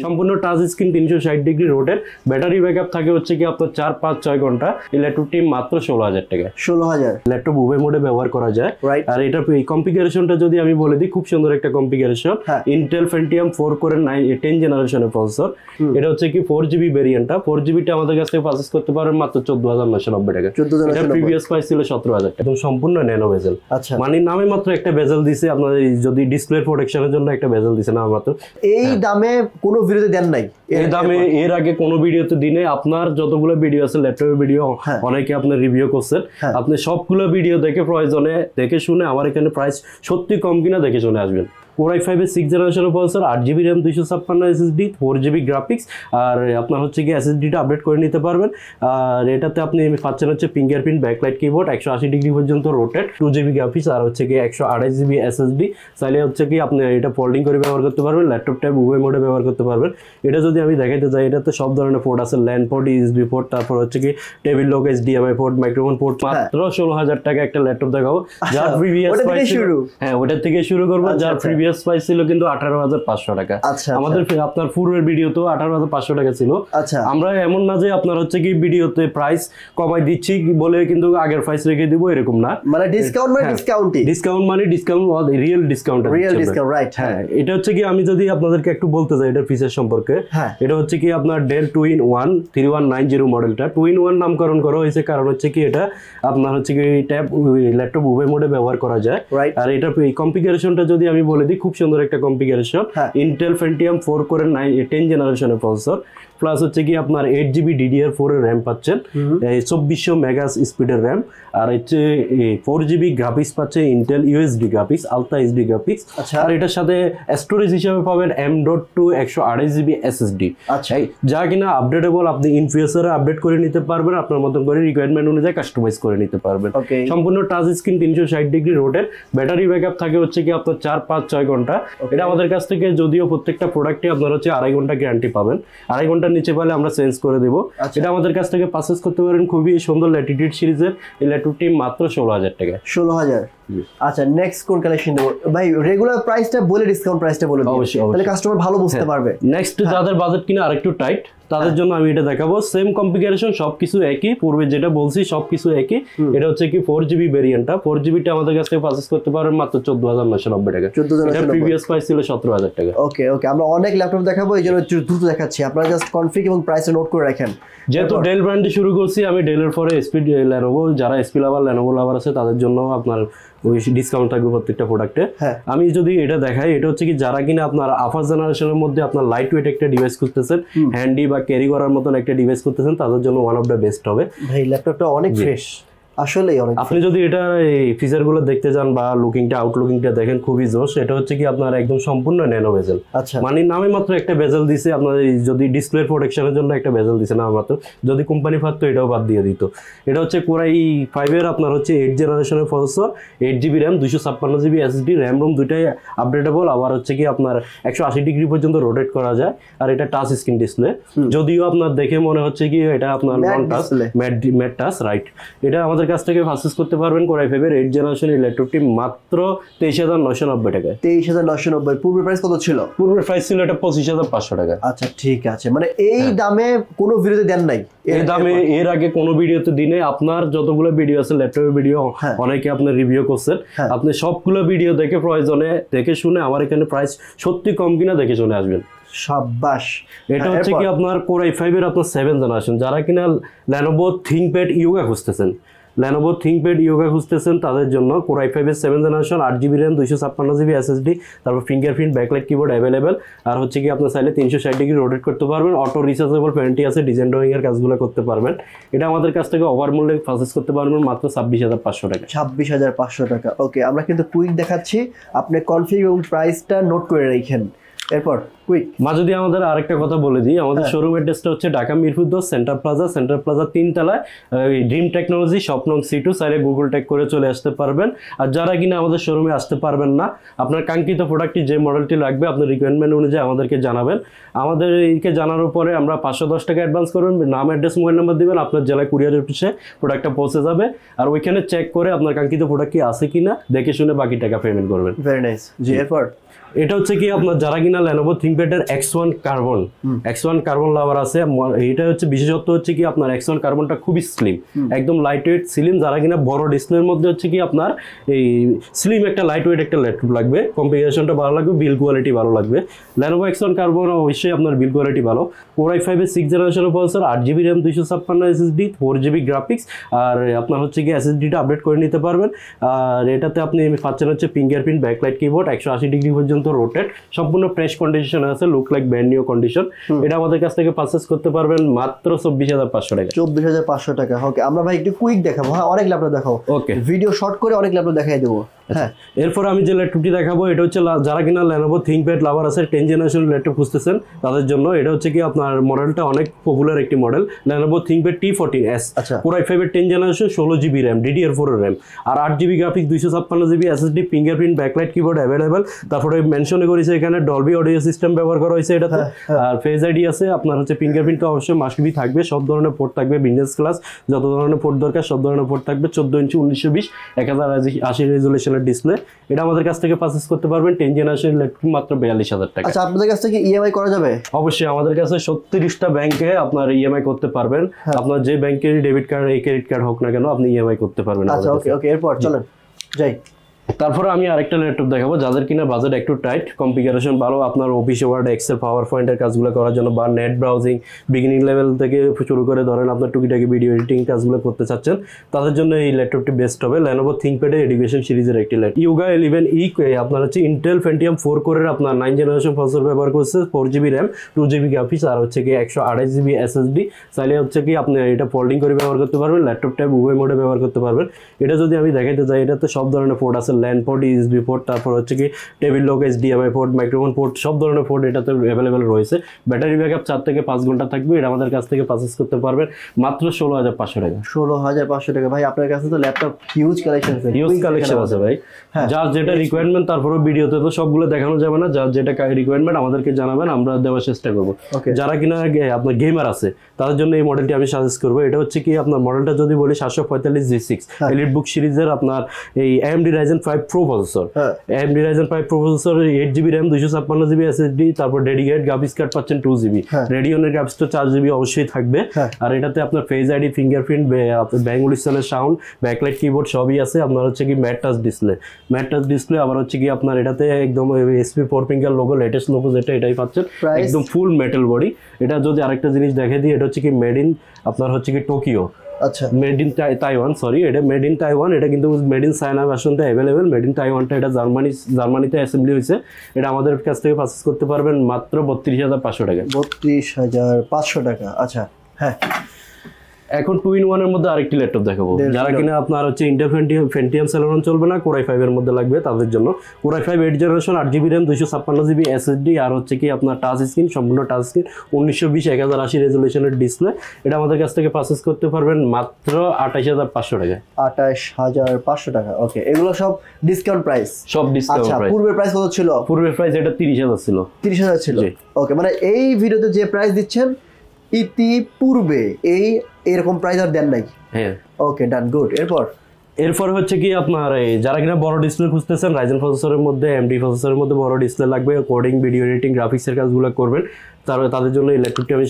সম্পূর্ণ touch screen 360 degree rotate, battery backup থাকে হচ্ছে কি আপনার 4-5-6 ঘন্টা। এই ল্যাপটপটি মাত্র 16,000 টাকা। 16,000। ল্যাপটপ উভয় মোডে ব্যবহার করা যায়। আর এটা কনফিগারেশনটা যদি আমি বলে দিই, খুব সুন্দর একটা কনফিগারেশন। ইন্টেল Pentium 4 কোরের 10 জেনারেশনের প্রসেসর। এটা হচ্ছে কি 4GB ভেরিয়েন্টটা। 4GBটা আমাদের কাছ থেকে পারচেজ করতে পারবেন মাত্র 14,990 টাকা। এটা প্রিভিয়াস প্রাইস ছিল 17,000 টাকা। একদম সম্পূর্ণ ন্যানো বেজেল। আচ্ছা, মানে নামে মাত্র একটা বেজেল দিছে, আপনার যদি ডিসপ্লে প্রোটেকশনের জন্য একটা বেজেল দিছে না মাত্র। এই দামে কোনো ভিডিওতে দেন নাই? এই দামে এর আগে কোনো ভিডিওতে দিনে আপনার যতগুলো ভিডিও আছে ল্যাপটপের ভিডিও অনেকে আপনার রিভিউ করছেন, আপনি সবগুলো ভিডিও দেখে প্রয়োজনে দেখে শুনে আমার এখানে প্রাইস সত্যি কম কিনা দেখে শুনে আসবেন। Core i5 এর 6 জেনারেশনের প্রসেসর, 8GB RAM, 256 SSD, 4GB graphics. আর আপনার হচ্ছে কি SSD-টা আপডেট করে নিতে পারবেন। আর এটাতে আপনি পাচ্ছেন হচ্ছে ফিঙ্গারপ্রিন্ট ব্যাকলাইট কিবোর্ড, 180 ডিগ্রি পর্যন্ত রোটেট, 2GB গ্রাফিক্স, আর হচ্ছে কি 128GB SSD। চাইলে হচ্ছে কি আপনি এটা ফোল্ডিং করে ব্যবহার করতে পারবেন, ল্যাপটপ ট্যাব উভয় মোডে ব্যবহার করতে পারবেন। এটা যদি আমি দেখাইতে যাই, এটাতে সব ধরনের পোর্ট আছে, ল্যান্ড পোর্ট, USB পোর্ট, তারপর হচ্ছে কি table lock, HDMI port, microphone port. মাত্র 16,000 টাকা একটা ল্যাপটপ দেখাবো, যার প্রিভিয়াস প্রাইস শুরু। হ্যাঁ, ওটার থেকে শুরু করবো, যার প্রিভিয়াস প্রাইস ছিল কিন্তু 18,500 টাকা। আমাদের আপনার পূর্বের ভিডিও তো 18,500 টাকা ছিল। আমরা এমন না যে আপনার হচ্ছে কি ভিডিওতে প্রাইস কমাই দিচ্ছি বলে কিন্তু আগের প্রাইস রেখে দিব, এরকম না। মানে ডিসকাউন্ট মানে ডিসকাউন্টই, ডিসকাউন্ট মানে discount, real discount, real discount, right. হ্যাঁ, এটা হচ্ছে কি আমি যদি আপনাদেরকে একটু বলতে চাই এটার ফিচার সম্পর্কে। এটা হচ্ছে কি আপনার ডেল 2-in-1 3190 মডেলটা 2-in-1 নামকরণ করা হয়েছে, কারণ হচ্ছে কি এটা আপনার হচ্ছে কি ট্যাব ল্যাপটপ উভয় মোডে ব্যবহার করা যায়। আর এটার কনফিগারেশনটা যদি আমি বলে দিই, খুব সুন্দর একটা কনফিগারেশন। ইন্টেল Pentium 4 কোরের 10 জেনারেশনের প্রসেসর, প্লাস হচ্ছে কি আপনার 8GB DDR4 এর র্যাম পাচ্ছেন, 2400 মেগা স্পিডের র্যাম, আর হচ্ছে 4GB গ্রাফিক্স পাচ্ছে Intel USD graphics, ultra HD graphics. আর এটার সাথে স্টোরেজ হিসেবে পাবেন M.2 128GB SSD, যা কিনা আপডেটেবল। আপনি ইন ফিউচারে আপডেট করে নিতে পারবেন, আপনার মতন করে রিকোয়ারমেন্ট অনুযায়ী কাস্টমাইজ করে নিতে পারবেন। সম্পূর্ণ touch screen 360 degree rotate, battery backup থাকে হচ্ছে কি আপনার 4-5-6 ঘন্টা। এটা আমাদের কাছ থেকে যদিও প্রত্যেকটা প্রোডাক্টে আপনার হচ্ছে 2.5 ঘন্টা গ্যারান্টি পাবেন, 2.5 ঘন্টার নিচে পেলে আমরা চেঞ্জ করে দেবো। এটা আমাদের কাছ থেকে পারচেজ করতে পারেন খুবই সুন্দর ল্যাটিটিউড সিরিজের এই ল্যাপটপটি মাত্র 16,000 টাকা। 16,000। আচ্ছা, নেক্সট কোন কালেকশন দেব ভাই? রেগুলার প্রাইসটা বলে ডিসকাউন্ট প্রাইসটা বলে দিন, তাহলে কাস্টমার ভালো বুঝতে পারবে। নেক্সট যাদের বাজেট কিনা আরেকটু টাইট, তাদের জন্য আমি এটা দেখাবো। সেম কনফিগারেশন, সবকিছু একই, পূর্বে যেটা বলছি সবকিছু একই। এটা হচ্ছে কি 4GB ভেরিয়েন্টটা। 4GBটা আমাদের কাছ থেকে পারচেজ করতে পারবেন মাত্র 14,990 টাকা। এটা প্রিভিয়াস প্রাইস ছিল 17,000 টাকা। ওকে, আমরা অনেক ল্যাপটপ দেখাবো, এই জন্য দ্রুত দেখাচ্ছি। আপনারা জাস্ট কনফিগ এবং প্রাইসটা নোট করে রাখেন। যেহেতু ডেল ব্র্যান্ডে শুরু করছি, আমি ডেলের পরে এসপি লেনোভো, যারা এসপি লাভার লেনোভো লাভার আছে তাদের জন্য আপনার ওই ডিসকাউন্ট থাকবে প্রত্যেকটা প্রোডাক্টে। আমি যদি এটা দেখাই, এটা হচ্ছে কি যারা কিনা আপনার আফার জেনারেশনের মধ্যে আপনার লাইট ওয়েট একটা ডিভাইস খুঁজতেছেন, হ্যান্ডি বা ক্যারি করার মতন একটা ডিভাইস খুঁজতেছেন, তাদের জন্য ওয়ান অফ দ্য বেস্ট হবে। ভাই ল্যাপটপটা অনেক ফ্রেশ, আসলেই অনেক। আপনি যদি এটা এই ফিচারগুলো দেখতে যান বা লুকিংটা আউটলুকিংটা দেখেন, খুবই জোশ। এটা হচ্ছে কি আপনার একদম সম্পূর্ণ ন্যানো বেজেল। মানে নামে মাত্র একটা বেজেল দিছে, আপনার যদি ডিসপ্লে প্রোটেকশনের জন্য একটা বেজেল দিছে না মাত্র, যদি কোম্পানি পারতো এটাও বাদ দিয়ে দিত। এটা হচ্ছে Core i5 এর আপনার হচ্ছে 8 জেনারেশনের প্রসেসর, 8GB RAM, 256GB SSD, RAM ROM দুইটাই আপডেটেবল। আবার হচ্ছে কি আপনার 180 ডিগ্রি পর্যন্ত রোটেট করা যায়। আর এটা টাচ স্ক্রিন ডিসপ্লে, যদিও আপনার দেখে মনে হচ্ছে কি এটা আপনার নন টাচ, ম্যাট টাচ, রাইট। এটা আমাদের কাছ থেকে পারচেজ করতে পারবেন Core i5 এর 8 জেনারেশনের ল্যাপটপটি মাত্র 23,990 টাকায়। 23,990। পূর্বের প্রাইস কত ছিল? পূর্বের প্রাইস ছিল এটা 25,500 টাকা। আচ্ছা, ঠিক আছে। মানে এই দামে কোনো ভিডিওতে দেন নাই? এই দামে এর আগে কোনো ভিডিওতে দিনে আপনার যতগুলো ভিডিও আছে ল্যাপটপের ভিডিও অনেকে আপনার রিভিউ করছেন, আপনি সবগুলো ভিডিও দেখে প্রয়োজনে দেখে শুনে আমার এখানে প্রাইস সত্যি কম কিনা দেখে চলে আসবেন। শাবাশ। এটা হচ্ছে কি আপনার Core i5 এর আপনার 7 জেনারেশন। যারা কিনা Lenovo ThinkPad Yoga খুঁজতেছেন, Lenovo ThinkPad Yoga খুঁজতেছেন, তাদের জন্য Core i5 এর 7 generation, 8GB RAM, 256GB SSD, তারপর ফিঙ্গারপ্রিন্ট ব্যাকলাইট কিবোর্ড অ্যাভেলেবেল। আর হচ্ছে কি আপনার চাইলে 360 ডিগ্রি রোটেট করতে পারবেন, অটো রিচার্জেবল প্যান্টি আছে, ডিজাইন ড্রয়িং এর কাজগুলো করতে পারবেন। এটা আমাদের কাছ থেকে ওভার মূল্যে পারচেজ করতে পারবেন মাত্র 26,500 টাকা। 26,500 টাকা। ওকে, আমরা কিন্তু কুইক দেখাচ্ছি, আপনি কনফিগ এবং প্রাইসটা নোট করে রাখেন। এরপর কুইক যদি আমাদের আরেকটা কথা বলে দিই, আমাদের শোরুম অ্যাড্রেসটা হচ্ছে ঢাকা মিরপুর 10 সেন্টার প্লাজা 3 তলায়, ড্রিম টেকনোলজি শপ নং C2। চাইলে গুগল ট্যাগ করে চলে আসতে পারবেন। আর যারা কিনা আমাদের শোরুমে আসতে পারবেন না, আপনার কাঙ্ক্ষিত প্রোডাক্টটি যে মডেলটি লাগবে আপনি রিকোয়ারমেন্ট অনুযায়ী আমাদেরকে জানাবেন। আমাদেরকে জানানোর পরে আমরা 510 টাকা অ্যাডভান্স করবেন, নাম অ্যাড্রেস মোবাইল নাম্বার দিবেন, আপনার জেলায় কুরিয়ার অফিসে প্রোডাক্টটা পৌঁছে যাবে। আর ওইখানে চেক করে আপনার কাঙ্ক্ষিত প্রোডাক্ট কি আছে কিনা দেখে শুনে বাকি টাকা পেমেন্ট করবেন। Very nice. জি, এরপর এটা হচ্ছে কি আপনার যারা কিনা Lenovo ThinkPad এর X1 কার্বন লাভার আছে, এটা হচ্ছে বিশেষত্ব হচ্ছে কি আপনার X1 কার্বনটা খুবই স্লিম, একদম লাইট ওয়েট স্লিম। যারা কিনা বড় ডিসপ্লের মধ্যে হচ্ছে কি আপনার এই স্লিম একটা লাইট ওয়েট একটা ল্যাপটপ লাগবে, কনফিগারেশনটা ভালো লাগবে, বিল কোয়ালিটি ভালো লাগবে, Lenovo X1 কার্বন অবশ্যই আপনার বিল কোয়ালিটি ভালো। Core i5 এর 6th জেনারেশনের প্রসেসর, 8GB RAM 256 SSD, 4GB graphics, আর আপনার হচ্ছে কি SSD-টা আপডেট করে নিতে পারবেন। আর এটাতে আপনি পাচ্ছেন হচ্ছে ফিঙ্গারপ্রিন্ট ব্যাকলাইট কিবোর্ড, 180 ডিগ্রি পর্যন্ত রোটেট, সম্পূর্ণ ফ্রেশ কন্ডিশন আছে, look like brand new condition. এটা আমাদের কাছ থেকে পারচেজ করতে পারবেন মাত্র 24,500 টাকা। 24,500 টাকা। ওকে, আমরা ভাই একটু কুইক দেখাবো, হ্যাঁ অনেক ল্যাপটপ দেখাবো, ওকে ভিডিও শর্ট করে অনেক ল্যাপটপ দেখাই দেবো। হ্যাঁ, এরপর আমি যে ল্যাপটপটি দেখাবো এটা হচ্ছে যারা কিনা Lenovo ThinkPad লাভার আছে, 10th জেনারেশন ল্যাপটপ খুঁজতেছেন তাদের জন্য। এটা হচ্ছে কি আপনার মডেলটা অনেক পপুলার একটি model, Lenovo ThinkPad T14s, Core i5 এর 10th generation, 16GB RAM, DDR4 এর RAM, আর 8GB graphics, 256GB SSD, fingerprint backlight keyboard available. তারপরে মেনশনে করেছে এখানে ডলবি অডিও সিস্টেম ব্যবহার করা হয়েছে এটাতে, আর ফেস আইডি আছে। আপনার হচ্ছে ফিঙ্গারপ্রিন্ট তো অবশ্যই মাস্ট বি থাকবে, সব ধরনের পোর্ট থাকবে, বিজনেস ক্লাস যত ধরনের পোর্ট দরকার সব ধরনের পোর্ট থাকবে। 14 ইঞ্চি 1920 1080 রেজুলেশনের ডিসপ্লে। এটা আমাদের কাছ থেকে পারচেজ করতে পারবেন 10th জেনারেশন ল্যাপটপ মাত্র 42,000 টাকা। আচ্ছা, আপনাদের কাছ থেকে ইএমআই করা যাবে? অবশ্যই আমাদের কাছে 36টা ব্যাংকে আপনার ইএমআই করতে পারবেন। আপনার যে ব্যাংকের ডেবিট কার্ড এই ক্রেডিট কার্ড হোক না কেন আপনি ইএমআই করতে পারবেন। আচ্ছা, ওকে ওকে, এরপর চলেন যাই। তারপরে আমি আরেকটা ল্যাপটপ দেখাবো যাদের কিনা বাজেট একটু টাইট, কনফিগারেশন ভালো, আপনার অফিস ওয়ার্ড, এক্সেল, পাওয়ার পয়েন্টের কাজগুলো করার জন্য, বা নেট ব্রাউজিং বিগিনিং লেভেল থেকে শুরু করে ধরেন আপনার টুকিটাকি ভিডিও এডিটিং কাজগুলো করতে চাচ্ছেন, তাদের জন্য এই ল্যাপটপটি বেস্ট হবে। Lenovo ThinkPad এর এডুকেশন সিরিজের একটি ল্যাপটপ, Yuga 11E, আপনার হচ্ছে ইন্টেল Pentium 4 কোরের আপনার 9th জেনারেশন প্রসেসর ব্যবহার করছে, 4GB RAM, 2GB গ্রাফিক্স, আর হচ্ছে কি 128GB SSD। চাইলে হচ্ছে কি আপনি এটা ফোল্ডিং করে ব্যবহার করতে পারবেন, ল্যাপটপ ট্যাব উভয় মোডে ব্যবহার করতে পারবেন। এটা যদি আমি দেখাইতে চাই, এটাতে সব ধরনের পোর্ট আছে, ল্যান্ড পোর্ট, USB পোর্ট, তারপর হচ্ছে কি table lock, HDMI port, microphone port, সব ধরনের পোর্ট এটাতে অ্যাভেলেবেল রয়েছে। ব্যাটারি ব্যাকআপ 4 থেকে 5 ঘন্টা থাকবে। এটা আমাদের কাছ থেকে পারচেজ করতে পারবেন মাত্র 16,500 টাকা। 16,500 টাকা। ভাই আপনার কাছে তো ল্যাপটপ হিউজ কালেকশন আছে, হিউজ কালেকশন আছে ভাই। যার যেটা রিকোয়ারমেন্ট, তারপরে ভিডিওতে তো সবগুলো দেখানো যাবে না, যার যেটা রিকোয়ারমেন্ট আমাদেরকে জানাবেন, আমরা দেওয়ার চেষ্টা করব। যারা কিনা আপনার গেমার আছে তাদের জন্য এই মডেলটি আমি সাজেস্ট করবো। এটা হচ্ছে কি আপনার মডেলটা যদি বলি 745G6 এলিটবুক সিরিজের আপনার এই AMD Ryzen 5 Pro processor, AMD Ryzen 5 Pro processor, 8GB RAM, 256GB SSD, তারপর ডেডিকেটেড গ্রাফিক্স কার্ড পাচ্ছেন 2GB, রেডিয়নের গ্রাফিক্স তো 4GB অবশ্যই থাকবে। আর এটাতে আপনার ফেস আইডি, ফিঙ্গারপ্রিন্ট, ব্যাঙ্গুলিস্তানের সাউন্ড, ব্যাকলাইট কিবোর্ড সবই আছে। আপনার হচ্ছে কি ম্যাট টাচ ডিসপ্লে, আবার হচ্ছে কি আপনার এটাতে একদম SP ফোরফিঙ্গার লোগো, লেটেস্ট লোগো যেটা এটাই পাচ্ছেন, একদম ফুল মেটাল বডি। এটা যদি আরেকটা জিনিস দেখে দিই, এটা হচ্ছে কি মেড ইন আপনার হচ্ছে কি টোকিও, আচ্ছা মেড ইন তাইওয়ান, সরি এটা মেড ইন তাইওয়ান, এটা কিন্তু মেড ইন চায়না ভার্সনটা অ্যাভেলেবেল। মেড ইন তাইওয়ানটা এটা জার্মানিতে অ্যাসেম্বলি হয়েছে। এটা আমাদের কাছ থেকে পারচেজ করতে পারবেন মাত্র 32,500 টাকা। 32,500 টাকা। আচ্ছা, হ্যাঁ এখন 2-in-1 এর মধ্যে আরেকটি ল্যাপটপ দেখাবো যারা কিনা আপনার হচ্ছে ইন্টেল Pentium Celeron চলবে না, Core i5 এর মধ্যে লাগবে তাদের জন্য। Core i5 8th generation, 8GB RAM, 256GB SSD, আর হচ্ছে কি আপনার টাচ স্ক্রিন, সম্পূর্ণ টাচ স্ক্রিন, 1920 1080 রেজুলেশনের ডিসপ্লে। এটা আমাদের কাছ থেকে পারচেজ করতে পারবেন মাত্র 28,500 টাকা। 28,500 টাকা। ওকে, এগুলো সব ডিসকাউন্ট প্রাইস, সব ডিসকাউন্ট প্রাইস। পূর্বের প্রাইস কত ছিল? পূর্বের প্রাইস এটা 30,000 ছিল। 30,000 ছিল। ওকে, মানে এই ভিডিওতে যে প্রাইস দিচ্ছেন ইতিপূর্বে এরকম প্রাইস আর দেন নাই? হ্যাঁ। ওকে, ডান, গুড। এরপর হচ্ছে কি আপনার যারা কিনা বড় ডিসপ্লে খুঁজতেছেন, Ryzen প্রসেসরের মধ্যে, AMD প্রসেসরের মধ্যে বড় ডিসপ্লে লাগবে, কোডিং, ভিডিও এডিটিং, গ্রাফিক্সের কাজগুলো করবেন, তাদের জন্য এই ল্যাপটপটি আমি